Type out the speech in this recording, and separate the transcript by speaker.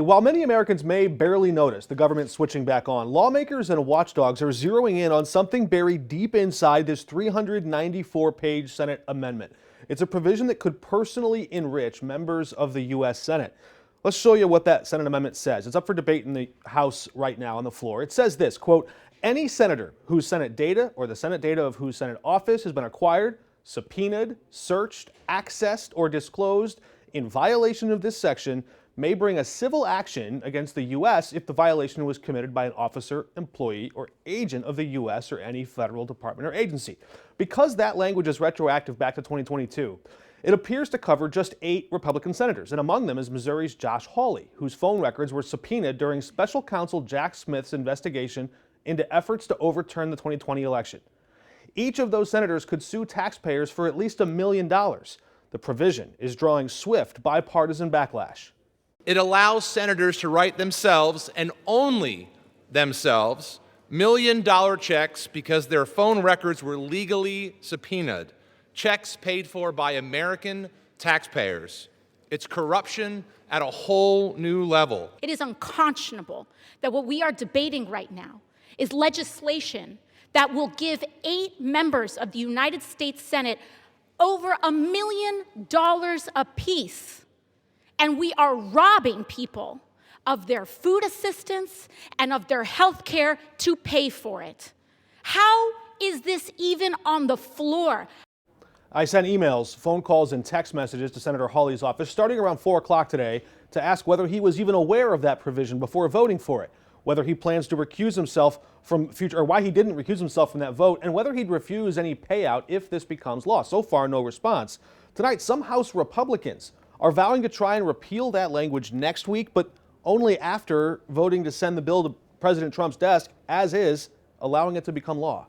Speaker 1: While many Americans may barely notice the government switching back on, lawmakers and watchdogs are zeroing in on something buried deep inside this 394-page Senate amendment. It's a provision that could personally enrich members of the U.S. Senate. Let's show you what that Senate amendment says. It's up for debate in the House right now on the floor. It says this, quote, any senator whose Senate data or the Senate data of whose Senate office has been acquired, subpoenaed, searched, accessed, or disclosed in violation of this section may bring a civil action against the U.S. if the violation was committed by an officer, employee, or agent of the U.S. or any federal department or agency. Because that language is retroactive back to 2022, it appears to cover just 8 Republican senators, and among them is Missouri's Josh Hawley, whose phone records were subpoenaed during special counsel Jack Smith's investigation into efforts to overturn the 2020 election. Each of those senators could sue taxpayers for at least $1 million. The provision is drawing swift bipartisan backlash.
Speaker 2: It allows senators to write themselves, and only themselves, million-dollar checks because their phone records were legally subpoenaed, checks paid for by American taxpayers. It's corruption at a whole new level.
Speaker 3: It is unconscionable that what we are debating right now is legislation that will give 8 members of the United States Senate over $1 million apiece. And we are robbing people of their food assistance and of their health care to pay for it. How is this even on the floor?
Speaker 1: I sent emails, phone calls, and text messages to Senator Hawley's office starting around 4 o'clock today to ask whether he was even aware of that provision before voting for it, whether he plans to recuse himself from future, or why he didn't recuse himself from that vote, and whether he'd refuse any payout if this becomes law. So far, no response. Tonight, some House Republicans are vowing to try and repeal that language next week, but only after voting to send the bill to President Trump's desk, as is, allowing it to become law.